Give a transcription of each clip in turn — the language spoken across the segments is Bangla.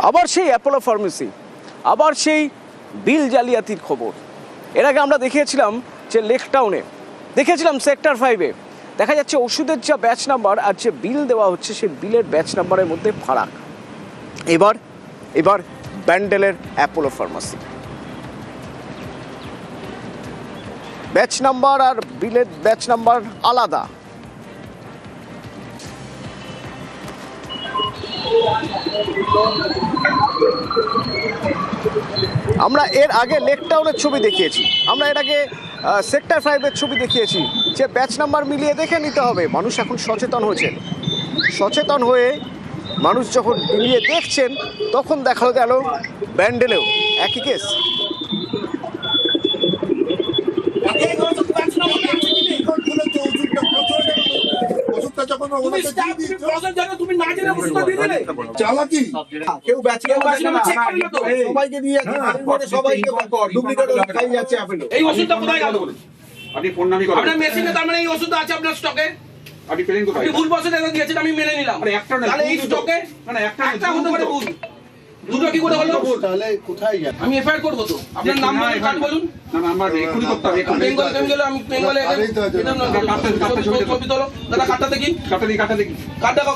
আবার সেই অ্যাপোলো ফার্মেসি, আবার সেই বিল জালিয়াতির খবর। এর আগে আমরা দেখিয়েছিলাম যে লেক টাউনে, দেখিয়েছিলাম সেক্টর 5-এ। দেখা যাচ্ছে ওষুধের যা ব্যাচ নাম্বার আর যে বিল দেওয়া হচ্ছে সেই বিলের ব্যাচ নাম্বারের মধ্যে ফারাক। এবার ব্যান্ডেলের অ্যাপোলো ফার্মেসি, ব্যাচ নাম্বার আর বিলের ব্যাচ নাম্বার আলাদা। আমরা এর আগে লেক টাউনের ছবি দেখিয়েছি, আমরা এর আগে সেক্টর 5-এর ছবি দেখিয়েছি যে ব্যাচ নাম্বার মিলিয়ে দেখে নিতে হবে। মানুষ এখন সচেতন হয়েছে, সচেতন হয়ে মানুষ যখন মিলিয়ে দেখছেন তখন দেখা গেল ব্যান্ডেলেও একই কেস। আপনি ফোন নামি করেন আপনার মেশিনে, তার মানে এই ওষুধ আছে আপনার স্টকে। আপনি পেলেন কোথায়? আপনি ভুল বসে এটা দিয়েছেন, আমি মেনে নিলাম। আরে একটা না, তাহলে এই স্টকে না একটা হতে পারে ভুল। দুটো কি করে হলো? তাহলে কোথায় যান? আমি এফআইআর করব তো। আপনার নাম বলুন, কাট বলুন। না না, আমার এখনি করতে হবে। বেঙ্গল কেমিক্যাল, আমি বেঙ্গলে এটা না কাটতে ছবি তোলো। দাদা কাটটা দেখি, কাটটা দেখি। কাট দাও।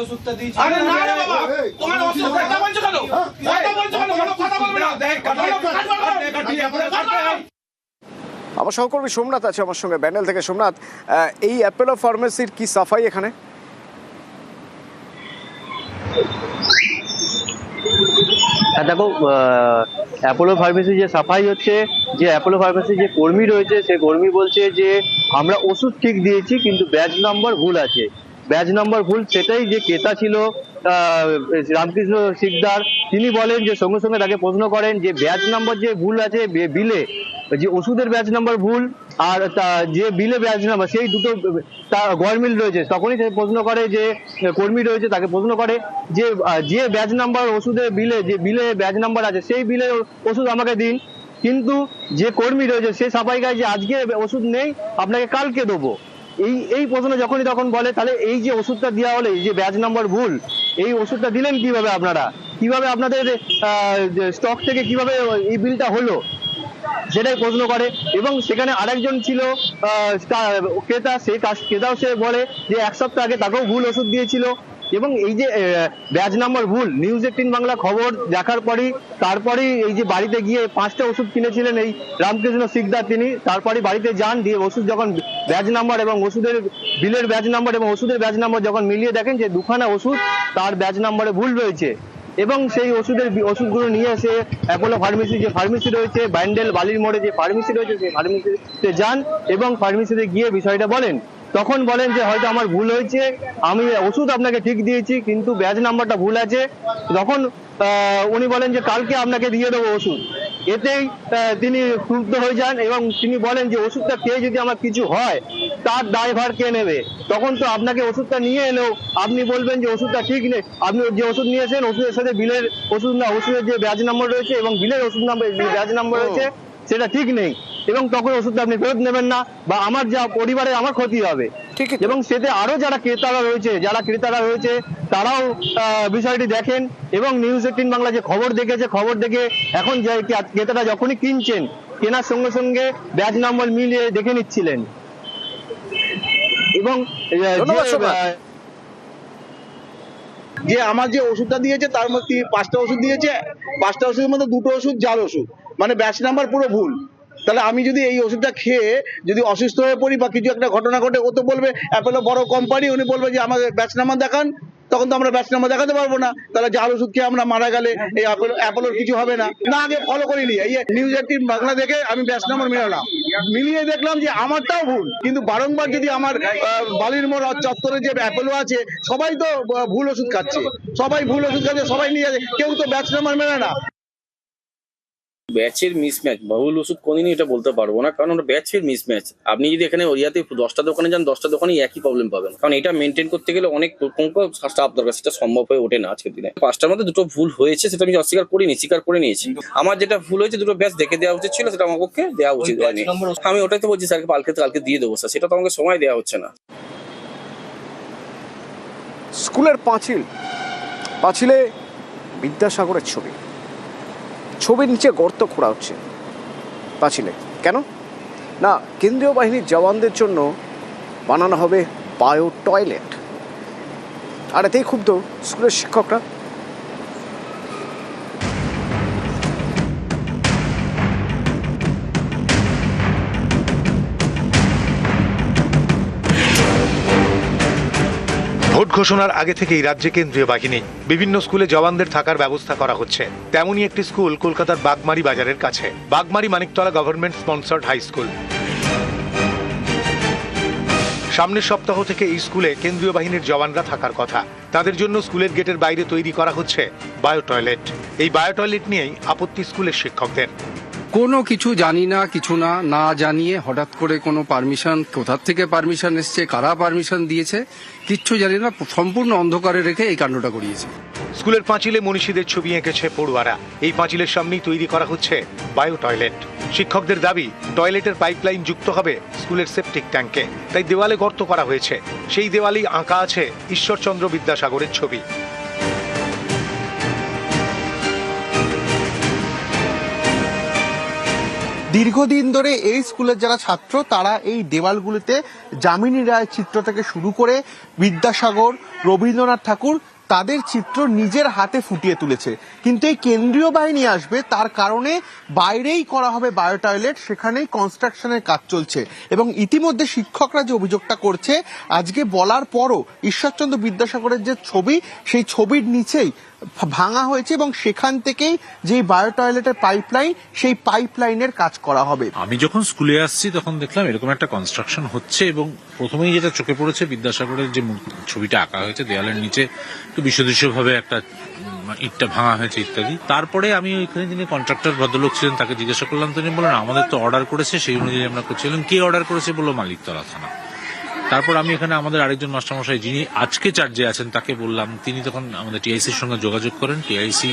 ওষুধটা দিয়েছি। আরে না রে বাবা, তোমার ওষুধ কথা বলছো কেন? কথা বলবে না। দেখ কাট। আমার সহকর্মী সোমনাথ আছে আমার সঙ্গে ব্যান্ডেল থেকে। সোমনাথ, এই অ্যাপোলো ফার্মেসির কি সাফাই এখানে? দেখো, অ্যাপোলো ফার্মেসি যে সাফাই হচ্ছে, যে অ্যাপোলো ফার্মেসি যে কর্মী রয়েছে সে কর্মী বলছে যে আমরা ওষুধ ঠিক দিয়েছি কিন্তু ব্যাচ নাম্বার ভুল আছে। ব্যাচ নাম্বার ভুল, সেটাই যে ক্রেতা ছিল রামকৃষ্ণ শিকদার, তিনি বলেন যে সঙ্গে সঙ্গে তাকে প্রশ্ন করেন যে ব্যাচ নাম্বার যে ভুল আছে বিলে, যে ওষুধের ব্যাচ নাম্বার ভুল আর যে বিলে ব্যাচ নাম্বার, সেই দুটো গরমিল রয়েছে। তখনই সে প্রশ্ন করে, যে কর্মী রয়েছে তাকে প্রশ্ন করে যে যে ব্যাচ নাম্বার ওষুধের বিলে, যে বিলে ব্যাচ নাম্বার আছে সেই বিলে ওষুধ আমাকে দিন। কিন্তু যে কর্মী রয়েছে সে সাফাই গায় যে আজকে ওষুধ নেই, আপনাকে কালকে দেবো। এই প্রশ্ন যখনই তখন বলে, তাহলে এই যে ওষুধটা দেওয়া হলে, এই যে ব্যাচ নাম্বার ভুল, এই ওষুধটা দিলেন কিভাবে আপনারা? কিভাবে আপনাদের স্টক থেকে কিভাবে এই বিলটা হলো, সেটাই প্রশ্ন করে। এবং সেখানে আরেকজন ছিল ক্রেতা, সেই ক্রেতাও সে বলে যে এক সপ্তাহ আগে তাকেও ভুল ওষুধ দিয়েছিল। এবং এই যে ব্যাচ নাম্বার ভুল, নিউজ 18 বাংলা খবর দেখার পরই তারপরেই এই যে বাড়িতে গিয়ে 5টা ওষুধ কিনেছিলেন এই রামকৃষ্ণ শিকদার, তিনি তারপরে বাড়িতে যান, দিয়ে ওষুধ যখন ব্যাচ নাম্বার এবং ওষুধের বিলের ব্যাচ নাম্বার এবং ওষুধের ব্যাচ নাম্বার যখন মিলিয়ে দেখেন যে দুখানা ওষুধ তার ব্যাচ নাম্বারে ভুল রয়েছে। এবং সেই ওষুধগুলো নিয়ে এসে অ্যাপোলো ফার্মেসি, যে ফার্মেসি রয়েছে ব্যান্ডেল বালির মোড়ে যে ফার্মেসি রয়েছে, সেই ফার্মেসিতে যান এবং ফার্মেসিতে গিয়ে বিষয়টা বলেন। তখন বলেন যে হয়তো আমার ভুল হয়েছে, আমি ওষুধ আপনাকে ঠিক দিয়েছি কিন্তু ব্যাচ নাম্বারটা ভুল আছে। তখন উনি বলেন যে কালকে আপনাকে দিয়ে দেবো ওষুধ। এতেই তিনি ক্রুদ্ধ হয়ে যান এবং তিনি বলেন যে ওষুধটা খেয়ে যদি আমার কিছু হয় তার দায়ভার কে নেবে? তখন তো আপনাকে ওষুধটা নিয়ে এলেও আপনি বলবেন যে ওষুধটা ঠিক নেই। আপনি যে ওষুধ নিয়েছেন ওষুধের সাথে বিলের ওষুধের যে ব্যাচ নাম্বার রয়েছে এবং বিলের ওষুধ নাম্বার ব্যাচ নাম্বার রয়েছে সেটা ঠিক নেই, এবং তখন ওষুধটা আপনি ফেরত নেবেন না, বা আমার যা পরিবারে আমার ক্ষতি হবে। এবং সেতে আরো যারা ক্রেতারা রয়েছে তারাও বিষয়টি দেখেন এবং নিউজ 18 বাংলা যে খবর দেখে এখন যে ক্রেতারা যখনই কিনছেন, কেনার সঙ্গে সঙ্গে ব্যাচ নাম্বার মিলিয়ে দেখে নিচ্ছিলেন। এবং যে আমার যে ওষুধটা দিয়েছে তার মধ্যে 5টা ওষুধ দিয়েছে, 5টা ওষুধের মধ্যে 2টো ওষুধ জাল ওষুধ, মানে ব্যাচ নাম্বার পুরো ভুল। তাহলে আমি যদি এই ওষুধটা খেয়ে যদি অসুস্থ হয়ে পড়ি বা কিছু একটা ঘটনা ঘটে, ও তো বলবে অ্যাপোলো বড় কোম্পানি, উনি বলবে যে আমাদের ব্যাচ নাম্বার দেখান, তখন তো আমরা ব্যাচ নাম্বার দেখাতে পারবো না। তাহলে জাল ওষুধ খেয়ে আমরা মারা গেলে এই অ্যাপোলোর কিছু হবে না। আগে ফলো করিনি, এই নিউজ 18 বাংলা দেখে আমি ব্যাচ নাম্বার মিলিয়ে দেখলাম যে আমারটাও ভুল। কিন্তু বারংবার যদি আমার বালির মোড় চত্বরে যে অ্যাপোলো আছে সবাই তো ভুল ওষুধ খাচ্ছে, সবাই নিয়ে যাচ্ছে, কেউ তো ব্যাচ নাম্বার মেনে না। ব্যাচের মিসম্যাচ, বহুল ওষুধ কোনদিনই এটা বলতে পারবো না, কারণ ওটা ব্যাচের মিসম্যাচ। আপনি যদি এখানে ওরিয়াতে 10টা দোকানে যান, 10টা দোকানে একই প্রবলেম পাবেন, কারণ এটা মেনটেন করতে গেলে অনেক স্টাফ দরকার, সেটা সম্ভব হয়ে ওঠে না আজকের দিনে। 5টার মধ্যে 2টো ভুল হয়েছে, সেটা আমি স্বীকার করে নিয়েছি। আমার যেটা ভুল হয়েছে, 2টো ব্যাচ দেখে দেওয়া উচিত ছিল, সেটা আমার পক্ষে দেওয়া উচিত হয়নি। আমি ওটাই তো বলছি স্যারকে কালকে দিয়ে দেবো স্যার, সেটা তো আমাকে সময় দেওয়া হচ্ছে না। স্কুলের পাঁচিলে বিদ্যাসাগরের ছবি, ছবির নিচে গর্ত খোঁড়া হচ্ছে পাঁচিলে। কেন না, কেন্দ্রীয় বাহিনীর জওয়ানদের জন্য বানানো হবে বায়ো টয়লেট। আর এতেই ক্ষুব্ধ স্কুলের শিক্ষকরা। ভোট ঘোষণার আগে থেকেই রাজ্যে কেন্দ্রীয় বাহিনী, বিভিন্ন স্কুলে জওয়ানদের থাকার ব্যবস্থা করা হচ্ছে। তেমনই একটি স্কুল কলকাতার বাগমারি বাজারের কাছে, Bagmari Maniktala government sponsored high school. সামনের সপ্তাহ থেকে এই স্কুলে কেন্দ্রীয় বাহিনীর জওয়ানরা থাকার কথা। তাদের জন্য স্কুলের গেটের বাইরে তৈরি করা হচ্ছে বায়ো টয়লেট। এই বায়ো টয়লেট নিয়েই আপত্তি স্কুলের শিক্ষকদের। কোনো কিছু জানি না, কিছু না জানিয়ে হঠাৎ করে কোনো পারমিশন, কোথার থেকে পারমিশন এসছে, কারা পারমিশন দিয়েছে কিচ্ছু জানি না, সম্পূর্ণ অন্ধকারে রেখে এই কাণ্ডটা করিয়েছে। স্কুলের পাঁচিলে মনীষীদের ছবি এঁকেছে পড়ুয়ারা। এই পাঁচিলের সামনেই তৈরি করা হচ্ছে বায়ো টয়লেট। শিক্ষকদের দাবি, টয়লেটের পাইপলাইন যুক্ত হবে স্কুলের সেপটিক ট্যাঙ্কে, তাই দেওয়ালে গর্ত করা হয়েছে। সেই দেওয়ালেই আঁকা আছে ঈশ্বরচন্দ্র বিদ্যাসাগরের ছবি। দীর্ঘদিন ধরে এই স্কুলের যারা ছাত্র তারা এই দেওয়ালগুলিতে যামিনী রায়ের চিত্র থেকে শুরু করে বিদ্যাসাগর, রবীন্দ্রনাথ ঠাকুর তাদের চিত্র নিজের হাতে ফুটিয়ে তুলেছে। কিন্তু এই কেন্দ্রীয় বাহিনী আসবে, তার কারণে বাইরেই করা হবে বায়ো টয়লেট, সেখানেই কনস্ট্রাকশনের কাজ চলছে। এবং ইতিমধ্যে শিক্ষকরা যে অভিযোগটা করছে, আজকে বলার পরও ঈশ্বরচন্দ্র বিদ্যাসাগরের যে ছবি, সেই ছবির নিচেই ভাঙা হয়েছে এবং সেখান থেকেই যে বায়ো টয়লেটের পাইপলাইন, সেই পাইপলাইনের কাজ করা হবে। আমি যখন স্কুলে আসছি তখন দেখলাম এরকম একটা কনস্ট্রাকশন হচ্ছে এবং প্রথমেই যেটা চোখে পড়েছে, বিদ্যাসাগরের যে ছবিটা আঁকা হয়েছে দেওয়ালের নিচে একটু বিসদৃশ্যভাবে একটা ইটটা ভাঙা হয়েছে ইত্যাদি। তারপরে আমি ওইখানে যিনি কন্ট্রাক্টর ভদ্রলোক ছিলেন তাকে জিজ্ঞাসা করলাম, তিনি বললেন আমাদের তো অর্ডার করেছে, সেই অনুযায়ী আমরা করছিলাম। কে অর্ডার করেছে? বললো মালিকতলা থানা। তারপর আমি এখানে আমাদের আরেকজন মাস্টারমশাই যিনি আজকে চার্জে আছেন তাকে বললাম, তিনি তখন আমাদের টিআইসির সঙ্গে যোগাযোগ করেন। টিআইসি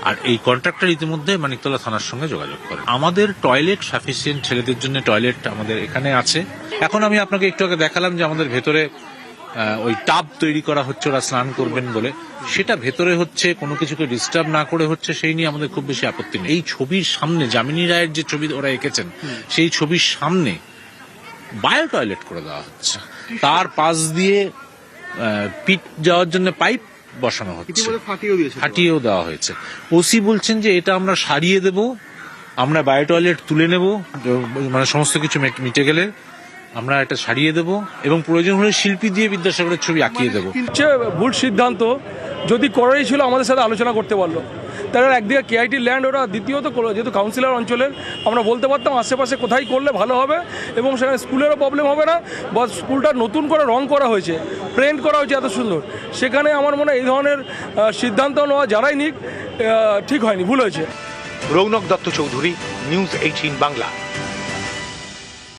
আর এই কন্ট্রাক্টর ইতিমধ্যে মানিকতলা থানার সঙ্গে যোগাযোগ করেন। আমাদের টয়লেট সাফিসিয়েন্ট, ছেলেদের জন্য টয়লেট আমাদের এখানে আছে। এখন আমি আপনাকে একটু আগে দেখালাম যে আমাদের ভেতরে ওই টাব তৈরি করা হচ্ছে, ওরা স্নান করবেন বলে, সেটা ভেতরে হচ্ছে, কোনো কিছুকে ডিস্টার্ব না করে হচ্ছে, সেই নিয়ে আমাদের খুব বেশি আপত্তি নেই। এই ছবির সামনে যামিনী রায়ের যে ছবি ওরা এঁকেছেন, সেই ছবির সামনে বায়ো টয়লেট করে দেওয়া হচ্ছে। তার পাশ দিয়ে পিট যাওয়ার জন্য পাইপ বসানো হচ্ছে, ফাটিয়েও দেওয়া হয়েছে। ওসি বলছেন যে এটা আমরা সারিয়ে দেব, আমরা বায়ো টয়লেট তুলে নেব, মানে সমস্ত কিছু মিটে গেলে আমরা এটা সারিয়ে দেব এবং প্রয়োজন হলে শিল্পী দিয়ে বিদ্যাসাগরের ছবি আঁকিয়ে দেবো। ভুল সিদ্ধান্ত, যদি করাই ছিল আমাদের সাথে আলোচনা করতে পারলো। তারা একদিকে কেআইটি ল্যান্ড, ওরা দ্বিতীয়ত যেহেতু কাউন্সিলর অঞ্চলের, আমরা বলতে পারতাম আশেপাশে কোথায় করলে ভালো হবে এবং সেখানে স্কুলেরও প্রবলেম হবে না। বা স্কুলটা নতুন করে রং করা হয়েছে, পেইন্ট করা হয়েছে এত সুন্দর, সেখানে আমার মনে হয় এই ধরনের সিদ্ধান্ত নেওয়া যারাই নিক ঠিক হয়নি, ভুল হয়েছে। রৌনক দত্ত চৌধুরী, নিউজ 18 বাংলা।